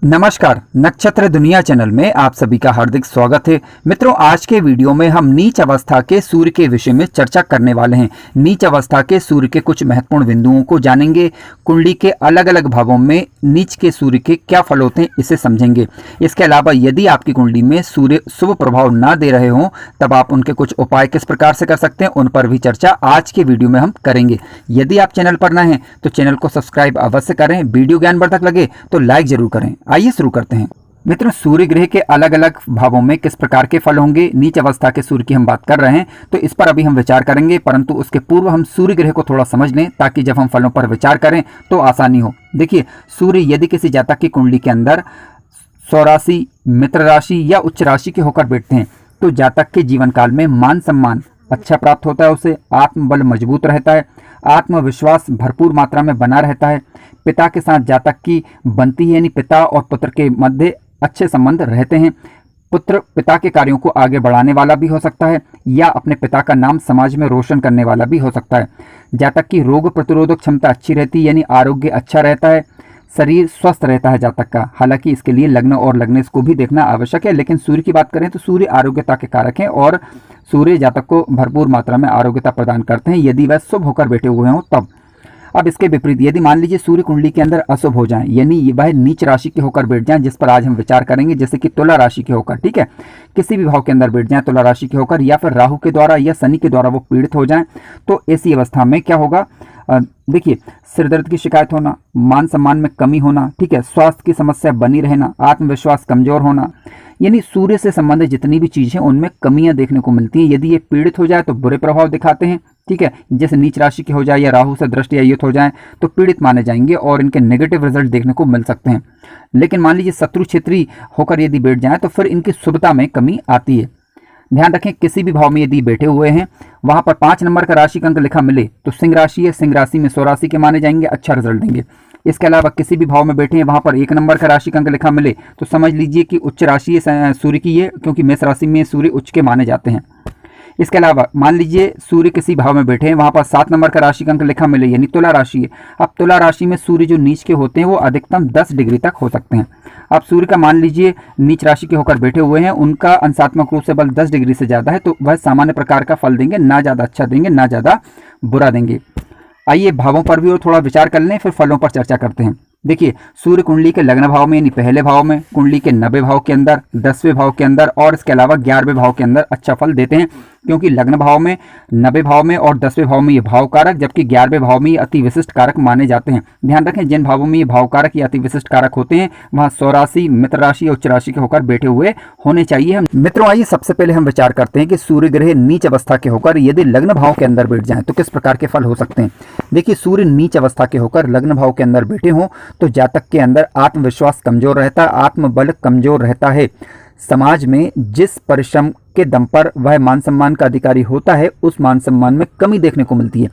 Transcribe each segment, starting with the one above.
नमस्कार, नक्षत्र दुनिया चैनल में आप सभी का हार्दिक स्वागत है। मित्रों, आज के वीडियो में हम नीच अवस्था के सूर्य के विषय में चर्चा करने वाले हैं। नीच अवस्था के सूर्य के कुछ महत्वपूर्ण बिंदुओं को जानेंगे। कुंडली के अलग अलग भावों में नीच के सूर्य के क्या फल होते हैं, इसे समझेंगे। इसके अलावा यदि आपकी कुंडली में सूर्य शुभ प्रभाव ना दे रहे हों, तब आप उनके कुछ उपाय किस प्रकार से कर सकते हैं, उन पर भी चर्चा आज के वीडियो में हम करेंगे। यदि आप चैनल पर नए हैं तो चैनल को सब्सक्राइब अवश्य करें। वीडियो ज्ञानवर्धक लगे तो लाइक जरूर करें। आइए शुरू करते हैं। मित्रों, सूर्य ग्रह के अलग अलग भावों में किस प्रकार के फल होंगे, नीच अवस्था के सूर्य की हम बात कर रहे हैं, तो इस पर अभी हम विचार करेंगे। परंतु उसके पूर्व हम सूर्य ग्रह को थोड़ा समझ लें, ताकि जब हम फलों पर विचार करें तो आसानी हो। देखिए, सूर्य यदि किसी जातक की कुंडली के अंदर स्वराशि, मित्र राशि या उच्च राशि के होकर बैठते हैं, तो जातक के जीवन काल में मान सम्मान अच्छा प्राप्त होता है, उसे आत्मबल मजबूत रहता है, आत्मविश्वास भरपूर मात्रा में बना रहता है। पिता के साथ जातक की बनती है, यानी पिता और पुत्र के मध्य अच्छे संबंध रहते हैं। पुत्र पिता के कार्यों को आगे बढ़ाने वाला भी हो सकता है, या अपने पिता का नाम समाज में रोशन करने वाला भी हो सकता है। जातक की रोग प्रतिरोधक क्षमता अच्छी रहती है, यानी आरोग्य अच्छा रहता है, शरीर स्वस्थ रहता है जातक का। हालांकि इसके लिए लग्न और लग्नेश को भी देखना आवश्यक है, लेकिन सूर्य की बात करें तो सूर्य आरोग्यता के कारक हैं, और सूर्य जातक को भरपूर मात्रा में आरोग्यता प्रदान करते हैं, यदि वह शुभ होकर बैठे हुए हों तब। अब इसके विपरीत यदि मान लीजिए सूर्य कुंडली के अंदर अशुभ हो जाएं, यानी वह नीच राशि के होकर बैठ जाएं, जिस पर आज हम विचार करेंगे, जैसे कि तुला राशि के होकर, ठीक है, किसी भी भाव के अंदर बैठ जाएं तुला राशि के होकर, या फिर राहु के द्वारा या शनि के द्वारा वो पीड़ित हो जाएं, तो ऐसी अवस्था में क्या होगा? देखिए, सिर दर्द की शिकायत होना, मान सम्मान में कमी होना, ठीक है, स्वास्थ्य की समस्या बनी रहना, आत्मविश्वास कमजोर होना, यानी सूर्य से संबंधित जितनी भी चीजें उनमें कमियां देखने को मिलती हैं। यदि ये पीड़ित हो जाए तो बुरे प्रभाव दिखाते हैं, ठीक है, जैसे नीच राशि के हो जाए या राहु से दृष्टि या युत हो जाए तो पीड़ित माने जाएंगे और इनके नेगेटिव रिजल्ट देखने को मिल सकते हैं। लेकिन मान लीजिए शत्रु क्षेत्री होकर यदि बैठ जाए तो फिर इनकी शुभता में कमी आती है। ध्यान रखें, किसी भी भाव में यदि बैठे हुए हैं, वहां पर 5 नंबर का राशि का अंक लिखा मिले तो सिंह राशि है, सिंह राशि में स्वराशि के माने जाएंगे, अच्छा रिजल्ट देंगे। इसके अलावा किसी भी भाव में बैठे हैं, वहां पर 1 नंबर का राशि का अंक लिखा मिले तो समझ लीजिए कि उच्च राशि है सूर्य की है, क्योंकि मेष राशि में सूर्य उच्च के माने जाते हैं। इसके अलावा मान लीजिए सूर्य किसी भाव में बैठे हैं, वहां पर 7 नंबर का राशि का अंक लिखा मिले, यानी तुला राशि है। अब तुला राशि में सूर्य जो नीच के होते हैं वो अधिकतम 10 डिग्री तक हो सकते हैं। अब सूर्य का मान लीजिए नीच राशि के होकर बैठे हुए हैं, उनका अंशात्मक रूप से बल 10 डिग्री से ज्यादा है, तो वह सामान्य प्रकार का फल देंगे, ना ज्यादा अच्छा देंगे ना ज्यादा बुरा देंगे। आइए भावों पर भी और थोड़ा विचार कर लें, फिर फलों पर चर्चा करते हैं। देखिए, सूर्य कुंडली के लग्न भाव में यानी पहले भाव में, कुंडली के 90 भाव के अंदर, 10वें भाव के अंदर और इसके अलावा 11वें भाव के अंदर अच्छा फल देते हैं, क्योंकि लग्न भाव में, 90 भाव में और 10वें भाव में ये भाव कारक, जबकि 11वें भाव में ये अति विशिष्ट कारक माने जाते हैं। ध्यान रखें, जिन भावों में ये भाव कारक या अति विशिष्ट कारक होते हैं वहां स्वराशि, मित्र राशि और उच्च राशि के होकर बैठे हुए होने चाहिए। मित्रों, आइए सबसे पहले हम विचार करते हैं कि सूर्य ग्रह नीच अवस्था के होकर यदि लग्न भाव के अंदर बैठ जाए तो किस प्रकार के फल हो सकते हैं। देखिए, सूर्य नीच अवस्था के होकर लग्न भाव के अंदर बैठे हों तो जातक के अंदर आत्मविश्वास कमजोर रहता है, आत्मबल कमजोर रहता है। समाज में जिस परिश्रम के दम पर वह मान सम्मान का अधिकारी होता है, उस मान सम्मान में कमी देखने को मिलती है।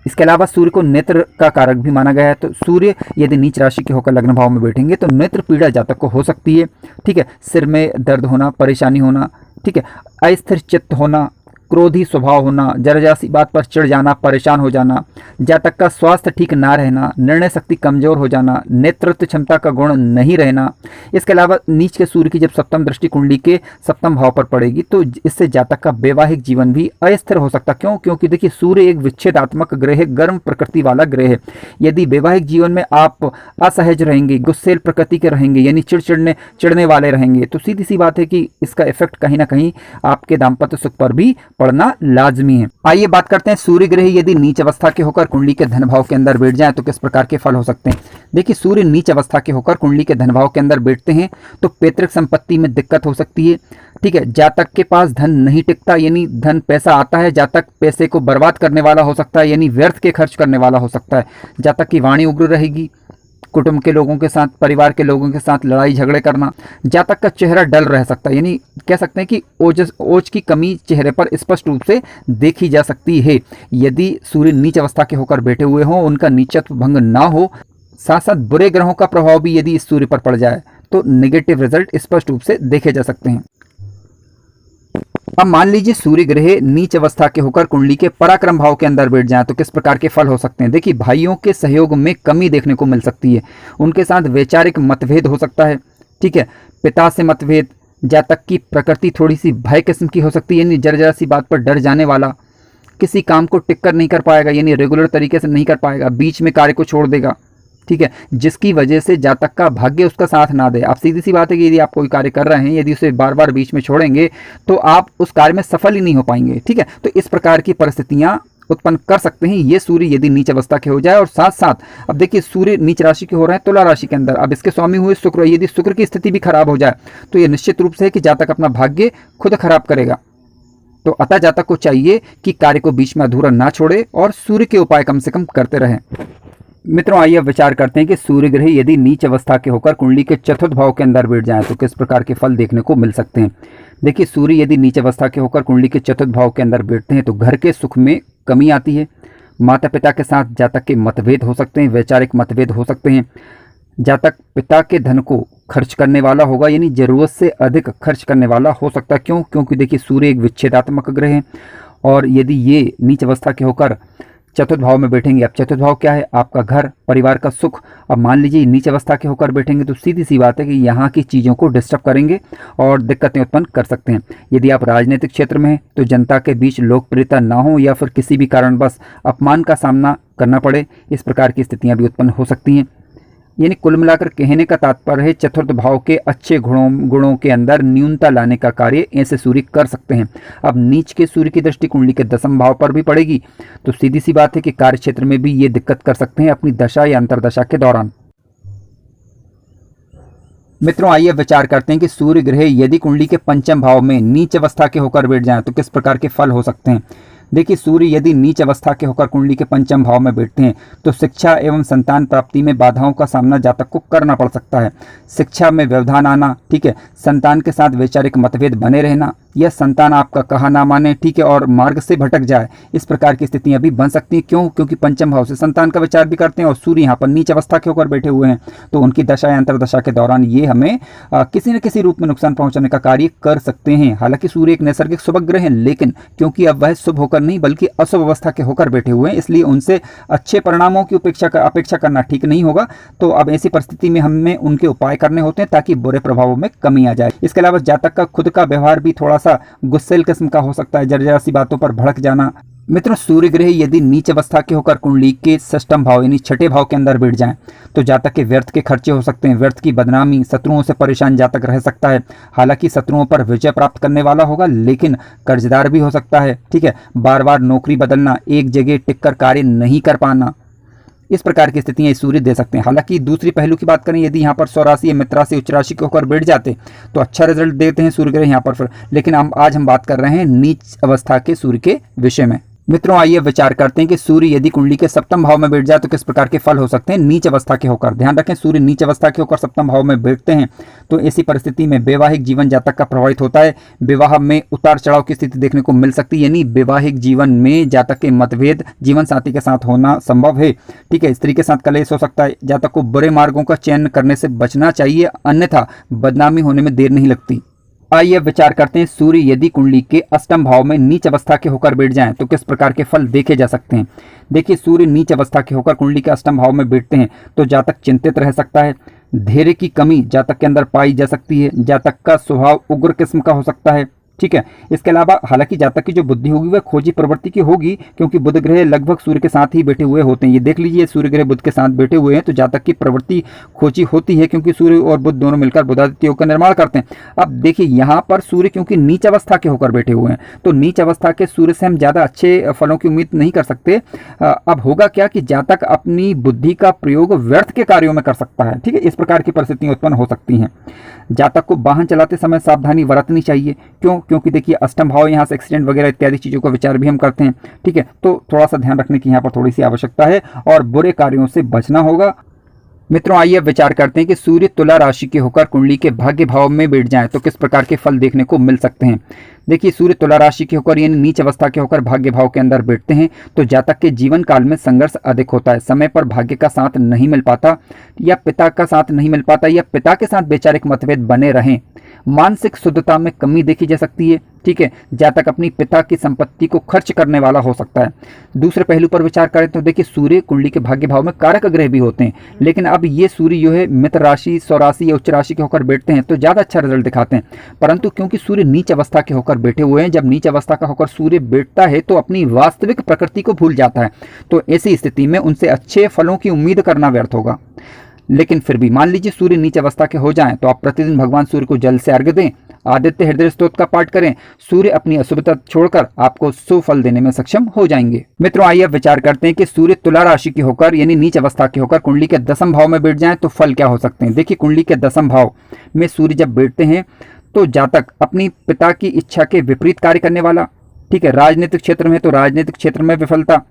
इसके अलावा सूर्य को नेत्र का कारक भी माना गया है, तो सूर्य यदि नीच राशि के होकर लग्न भाव में बैठेंगे तो नेत्र पीड़ा जातक को हो सकती है, ठीक है, सिर में दर्द होना, परेशानी होना, ठीक है, अस्थिर चित्त होना, क्रोधी स्वभाव होना, जरा सी बात पर चिढ़ जाना, परेशान हो जाना, जातक का स्वास्थ्य ठीक ना रहना, निर्णय शक्ति कमजोर हो जाना, नेतृत्व क्षमता का गुण नहीं रहना। इसके अलावा नीच के सूर्य की जब सप्तम दृष्टि कुंडली के सप्तम भाव पर पड़ेगी तो इससे जातक का वैवाहिक जीवन भी अस्थिर हो सकता। क्यों? क्योंकि देखिए, सूर्य एक विच्छेदात्मक ग्रह है, गर्म प्रकृति वाला ग्रह है। यदि वैवाहिक जीवन में आप असहज रहेंगे, गुस्सेल प्रकृति के रहेंगे, यानी चिड़ने वाले रहेंगे, तो सीधी सी बात है कि इसका इफेक्ट कहीं ना कहीं आपके दाम्पत्य सुख पर भी पढ़ना लाजमी है। आइए बात करते हैं, सूर्य ग्रह यदि नीच अवस्था के होकर कुंडली के धन भाव के अंदर बैठ जाए तो किस प्रकार के फल हो सकते हैं। देखिए, सूर्य नीच अवस्था के होकर कुंडली के धन भाव के अंदर बैठते हैं तो पैतृक संपत्ति में दिक्कत हो सकती है, ठीक है, जातक के पास धन नहीं टिकता, यानी धन पैसा आता है, जातक पैसे को बर्बाद करने वाला हो सकता है, यानी व्यर्थ के खर्च करने वाला हो सकता है। जातक की वाणी उग्र रहेगी, कुटुंब के लोगों के साथ, परिवार के लोगों के साथ लड़ाई झगड़े करना, जातक का चेहरा डल रह सकता है, यानी कह सकते हैं कि ओज की कमी चेहरे पर स्पष्ट रूप से देखी जा सकती है। यदि सूर्य नीच अवस्था के होकर बैठे हुए हों, उनका नीचत्व भंग ना हो, साथ साथ बुरे ग्रहों का प्रभाव भी यदि इस सूर्य पर पड़ जाए तो नेगेटिव रिजल्ट स्पष्ट रूप से देखे जा सकते हैं। अब मान लीजिए सूर्य ग्रह नीच अवस्था के होकर कुंडली के पराक्रम भाव के अंदर बैठ जाए तो किस प्रकार के फल हो सकते हैं। देखिए, भाइयों के सहयोग में कमी देखने को मिल सकती है, उनके साथ वैचारिक मतभेद हो सकता है, ठीक है, पिता से मतभेद, जातक की प्रकृति थोड़ी सी भय किस्म की हो सकती है, यानी जरा सी बात पर डर जाने वाला, किसी काम को टिक कर नहीं कर पाएगा, यानी रेगुलर तरीके से नहीं कर पाएगा, बीच में कार्य को छोड़ देगा, ठीक है, जिसकी वजह से जातक का भाग्य उसका साथ ना दे। आप सीधी सी बात है कि यदि आप कोई कार्य कर रहे हैं, यदि उसे बार बार बीच में छोड़ेंगे तो आप उस कार्य में सफल ही नहीं हो पाएंगे, ठीक है। तो इस प्रकार की परिस्थितियां उत्पन्न कर सकते हैं ये सूर्य यदि नीच अवस्था के हो जाए। और साथ साथ अब देखिए, सूर्य नीच राशि के हो रहे हैं तुला राशि के अंदर, अब इसके स्वामी हुए शुक्र, यदि शुक्र की स्थिति भी खराब हो जाए तो ये निश्चित रूप से है कि जातक अपना भाग्य खुद खराब करेगा। तो अतः जातक को चाहिए कि कार्य को बीच में अधूरा ना छोड़े और सूर्य के उपाय कम से कम करते रहें। मित्रों, आइए अब विचार करते हैं कि सूर्य ग्रह यदि नीच अवस्था के होकर कुंडली के चतुर्थ भाव के अंदर बैठ जाएं तो किस प्रकार के फल देखने को मिल सकते हैं। देखिए, सूर्य यदि नीच अवस्था के होकर कुंडली के चतुर्थ भाव के अंदर बैठते हैं तो घर के सुख में कमी आती है, माता पिता के साथ जातक के मतभेद हो सकते हैं, वैचारिक मतभेद हो सकते हैं, जातक पिता के धन को खर्च करने वाला होगा, यानी जरूरत से अधिक खर्च करने वाला हो सकता है। क्यों? क्योंकि देखिए, सूर्य एक विच्छेदात्मक ग्रह है और यदि ये नीच अवस्था के होकर चतुर्थ भाव में बैठेंगे, अब चतुर्थ भाव क्या है? आपका घर, परिवार का सुख। अब मान लीजिए नीच अवस्था के होकर बैठेंगे तो सीधी सी बात है कि यहाँ की चीज़ों को डिस्टर्ब करेंगे और दिक्कतें उत्पन्न कर सकते हैं। यदि आप राजनीतिक क्षेत्र में हैं तो जनता के बीच लोकप्रियता ना हो या फिर किसी भी कारणवश अपमान का सामना करना पड़े, इस प्रकार की स्थितियाँ भी उत्पन्न हो सकती हैं। यानी कुल मिलाकर कहने का तात्पर्य है चतुर्थ भाव के अच्छे गुणों के अंदर न्यूनता लाने का कार्य ऐसे सूर्य कर सकते हैं। अब नीच के सूर्य की दृष्टि कुंडली के दसम भाव पर भी पड़ेगी तो सीधी सी बात है कि कार्य क्षेत्र में भी ये दिक्कत कर सकते हैं अपनी दशा या अंतरदशा के दौरान। मित्रों, आइए विचार करते हैं कि सूर्य ग्रह यदि कुंडली के पंचम भाव में नीच अवस्था के होकर बैठ जाएं तो किस प्रकार के फल हो सकते हैं। देखिए, सूर्य यदि नीच अवस्था के होकर कुंडली के पंचम भाव में बैठते हैं तो शिक्षा एवं संतान प्राप्ति में बाधाओं का सामना जातक को करना पड़ सकता है। शिक्षा में व्यवधान आना, ठीक है, संतान के साथ वैचारिक मतभेद बने रहना या संतान आपका कहा ना माने, ठीक है, और मार्ग से भटक जाए, इस प्रकार की स्थितियां भी बन सकती हैं। क्यों? क्योंकि पंचम भाव से संतान का विचार भी करते हैं और सूर्य यहाँ पर नीच अवस्था के होकर बैठे हुए हैं तो उनकी दशा या अंतरदशा के दौरान ये हमें किसी न किसी रूप में नुकसान पहुंचाने का कार्य कर सकते हैं। हालांकि सूर्य एक नैसर्गिक शुभ ग्रह है, लेकिन क्योंकि अब वह शुभ होकर नहीं बल्कि अशुभ अवस्था के होकर बैठे हुए हैं, इसलिए उनसे अच्छे परिणामों की अपेक्षा करना ठीक नहीं होगा। तो अब ऐसी परिस्थिति में हमें उनके उपाय करने होते हैं ताकि बुरे प्रभावों में कमी आ जाए। इसके अलावा जातक का खुद का व्यवहार भी थोड़ा सा गुस्सेल किस्म का हो सकता है, जरा सी बातों पर भड़क जाना। मित्रों, सूर्य ग्रह यदि नीच अवस्था के होकर कुंडली के षष्ठम भाव यानी छठे भाव के अंदर बैठ जाएं तो जातक के व्यर्थ के खर्चे हो सकते हैं, व्यर्थ की बदनामी, शत्रुओं से परेशान जातक रह सकता है। हालांकि शत्रुओं पर विजय प्राप्त करने वाला होगा लेकिन कर्जदार भी हो सकता है, ठीक है, बार बार नौकरी बदलना, एक जगह टिककर कार्य नहीं कर पाना, इस प्रकार की स्थितियां सूर्य दे सकते हैं। हालांकि दूसरी पहलू की बात करें, यदि यहाँ पर स्वराशि या मित्र राशि उच्च राशि के होकर बैठ जाते तो अच्छा रिजल्ट देते हैं सूर्य ग्रह यहाँ पर। लेकिन आज हम बात कर रहे हैं नीच अवस्था के सूर्य के विषय में। मित्रों, आइए विचार करते हैं कि सूर्य यदि कुंडली के सप्तम भाव में बैठ जाए तो किस प्रकार के फल हो सकते हैं नीच अवस्था के होकर। ध्यान रखें, सूर्य नीच अवस्था के होकर सप्तम भाव में बैठते हैं तो ऐसी परिस्थिति में वैवाहिक जीवन जातक का प्रभावित होता है। विवाह में उतार चढ़ाव की स्थिति देखने को मिल सकती है, यानी वैवाहिक जीवन में जातक के मतभेद जीवन साथी के साथ होना संभव है, ठीक है। स्त्री के साथ कलेश हो सकता है। जातक को बुरे मार्गों का चयन करने से बचना चाहिए, अन्यथा बदनामी होने में देर नहीं लगती। आइए विचार करते हैं, सूर्य यदि कुंडली के अष्टम भाव में नीच अवस्था के होकर बैठ जाएं तो किस प्रकार के फल देखे जा सकते हैं। देखिए, सूर्य नीच अवस्था के होकर कुंडली के अष्टम भाव में बैठते हैं तो जातक चिंतित रह सकता है, धैर्य की कमी जातक के अंदर पाई जा सकती है, जातक का स्वभाव उग्र किस्म का हो सकता है, ठीक है। इसके अलावा हालांकि जातक की जो बुद्धि होगी वह खोजी प्रवृत्ति की होगी, क्योंकि बुध ग्रह लगभग सूर्य के साथ ही बैठे हुए होते हैं। ये देख लीजिए, सूर्य ग्रह बुध के साथ बैठे हुए हैं तो जातक की प्रवृत्ति खोजी होती है, क्योंकि सूर्य और बुध दोनों मिलकर बुधादित्य योग का निर्माण करते हैं। अब देखिए, यहाँ पर सूर्य क्योंकि नीच अवस्था के होकर बैठे हुए हैं तो नीच अवस्था के सूर्य से हम ज़्यादा अच्छे फलों की उम्मीद नहीं कर सकते। अब होगा क्या कि जातक अपनी बुद्धि का प्रयोग व्यर्थ के कार्यों में कर सकता है, ठीक है। इस प्रकार की परिस्थितियां उत्पन्न हो सकती हैं। जातक को वाहन चलाते समय सावधानी बरतनी चाहिए। क्यों? क्योंकि देखिए, अष्टम भाव यहाँ से एक्सीडेंट वगैरह इत्यादि चीज़ों का विचार भी हम करते हैं, ठीक है। तो थोड़ा सा ध्यान रखने की यहाँ पर थोड़ी सी आवश्यकता है और बुरे कार्यों से बचना होगा। मित्रों, आइए विचार करते हैं कि सूर्य तुला राशि के होकर कुंडली के भाग्य भाव में बैठ जाएं तो किस प्रकार के फल देखने को मिल सकते हैं। देखिए सूर्य तुला राशि के होकर यानी नीच अवस्था के होकर भाग्य भाव के अंदर बैठते हैं तो जातक के जीवन काल में संघर्ष अधिक होता है, समय पर भाग्य का साथ नहीं मिल पाता या पिता का साथ नहीं मिल पाता या पिता के साथ वैचारिक मतभेद बने रहें, मानसिक शुद्धता में कमी देखी जा सकती है। ठीक है, जातक अपनी पिता की संपत्ति को खर्च करने वाला हो सकता है। दूसरे पहलू पर विचार करें तो देखिए सूर्य कुंडली के भाग्य भाव में कारक ग्रह भी होते हैं, लेकिन अब ये सूर्य जो है मित्र राशि, स्वराशि या उच्च राशि के होकर बैठते हैं तो ज़्यादा अच्छा रिजल्ट दिखाते हैं। परंतु क्योंकि सूर्य नीच अवस्था के होकर बैठे हुए हैं, जब नीच अवस्था का होकर सूर्य बैठता है तो अपनी वास्तविक प्रकृति को भूल जाता है, तो ऐसी स्थिति में उनसे अच्छे फलों की उम्मीद करना व्यर्थ होगा। लेकिन फिर भी मान लीजिए सूर्य नीच अवस्था के हो जाएं तो आप प्रतिदिन भगवान सूर्य को जल से अर्घ्य दें, आदित्य हृदय स्तोत्र का पाठ करें, सूर्य अपनी अशुभता छोड़कर आपको शुभ फल देने में सक्षम हो जाएंगे। मित्रों आइए अब विचार करते हैं कि सूर्य तुला राशि की होकर यानी नीच अवस्था के होकर कुंडली के 10वें भाव में बैठ जाएं तो फल क्या हो सकते हैं। देखिए कुंडली के 10वें भाव में सूर्य जब बैठते हैं तो जातक अपनी पिता की इच्छा के विपरीत कार्य करने वाला, ठीक है, राजनीतिक क्षेत्र में तो राजनीतिक क्षेत्र में विफलता,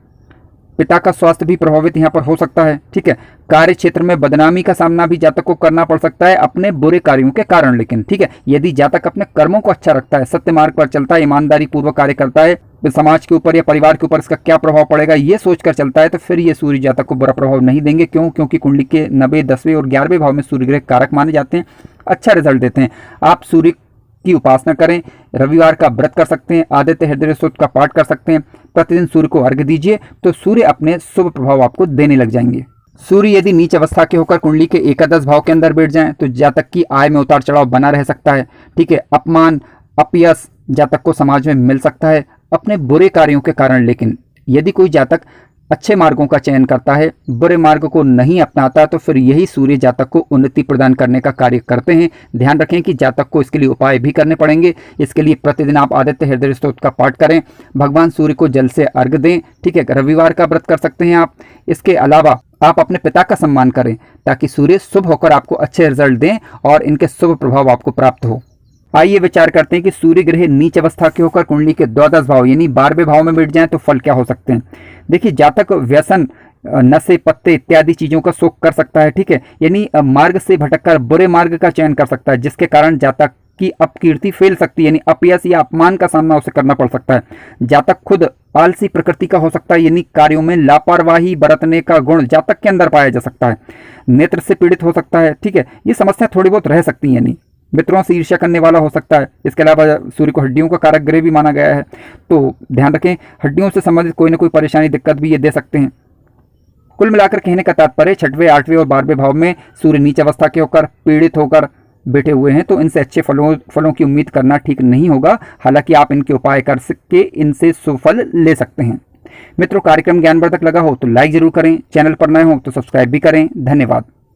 पिता का स्वास्थ्य भी प्रभावित यहाँ पर हो सकता है। ठीक है, कार्य क्षेत्र में बदनामी का सामना भी जातक को करना पड़ सकता है अपने बुरे कार्यों के कारण। लेकिन ठीक है, यदि जातक अपने कर्मों को अच्छा रखता है, सत्य मार्ग पर चलता है, ईमानदारी पूर्वक कार्य करता है, समाज के ऊपर या परिवार के ऊपर इसका क्या प्रभाव पड़ेगा ये सोचकर चलता है तो फिर ये सूर्य जातक को बुरा प्रभाव नहीं देंगे। क्यों? क्योंकि कुंडली के 90, 10वें और 11वें भाव में सूर्य ग्रह कारक माने जाते हैं, अच्छा रिजल्ट देते हैं। आप सूर्य की उपासना करें, रविवार का व्रत कर सकते हैं, आदित्य हृदय स्तोत्र का पाठ कर सकते हैं, प्रतिदिन सूर्य को अर्घ्य दीजिए तो सूर्य अपने शुभ प्रभाव आपको देने लग जाएंगे। सूर्य यदि नीच अवस्था के होकर कुंडली के एकादश भाव के अंदर बैठ जाएं तो जातक की आय में उतार चढ़ाव बना रह सकता है। ठीक है, अपमान, अपयश जातक को समाज में मिल सकता है अपने बुरे कार्यों के कारण। लेकिन यदि कोई जातक अच्छे मार्गों का चयन करता है, बुरे मार्ग को नहीं अपनाता, तो फिर यही सूर्य जातक को उन्नति प्रदान करने का कार्य करते हैं। ध्यान रखें कि जातक को इसके लिए उपाय भी करने पड़ेंगे। इसके लिए प्रतिदिन आप आदित्य हृदय स्तोत्र का पाठ करें, भगवान सूर्य को जल से अर्घ्य दें। ठीक है, रविवार का व्रत कर सकते हैं आप। इसके अलावा आप अपने पिता का सम्मान करें ताकि सूर्य शुभ होकर आपको अच्छे रिजल्ट दें और इनके शुभ प्रभाव आपको प्राप्त हो। आइए विचार करते हैं कि सूर्य ग्रह नीच अवस्था के होकर कुंडली के द्वादश भाव यानी 12वें भाव में बैठ जाएं तो फल क्या हो सकते हैं। देखिए जातक व्यसन, नशे, पत्ते इत्यादि चीजों का शौक कर सकता है। ठीक है, यानी मार्ग से भटककर बुरे मार्ग का चयन कर सकता है, जिसके कारण जातक की अपकीर्ति फैल सकती है, यानी अपयश या अपमान का सामना उसे करना पड़ सकता है। जातक खुद आलसी प्रकृति का हो सकता है, यानी कार्यों में लापरवाही बरतने का गुण जातक के अंदर पाया जा सकता है। नेत्र से पीड़ित हो सकता है। ठीक है, ये समस्या थोड़ी बहुत रह सकती है, यानी मित्रों से ईर्ष्या करने वाला हो सकता है। इसके अलावा सूर्य को हड्डियों का कारक ग्रह भी माना गया है, तो ध्यान रखें हड्डियों से संबंधित कोई ना कोई परेशानी, दिक्कत भी ये दे सकते हैं। कुल मिलाकर कहने का तात्पर्य 6वें, 8वें और 12वें भाव में सूर्य नीच अवस्था के होकर पीड़ित होकर बैठे हुए हैं तो इनसे अच्छे फलों की उम्मीद करना ठीक नहीं होगा। हालांकि आप इनके उपाय कर के इनसे सुफल ले सकते हैं। मित्रों कार्यक्रम ज्ञानवर्धक लगा हो तो लाइक जरूर करें, चैनल पर नए हो तो सब्सक्राइब भी करें। धन्यवाद।